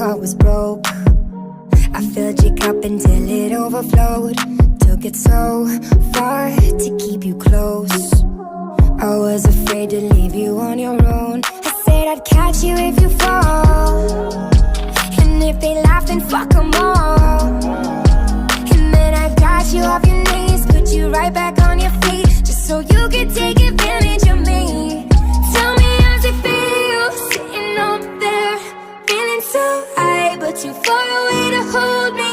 heart was broke. I filled your cup until it overflowed. Took it so far to keep you close. I was afraid to leave you on your own. I said I'd catch you if you fall, and if they laugh then fuck them all. And then I got you off your knees, put you right back on your feet, just so you could take advantage of me. Tell me how's it feel, sitting up there, feeling so high, but too far away to hold me.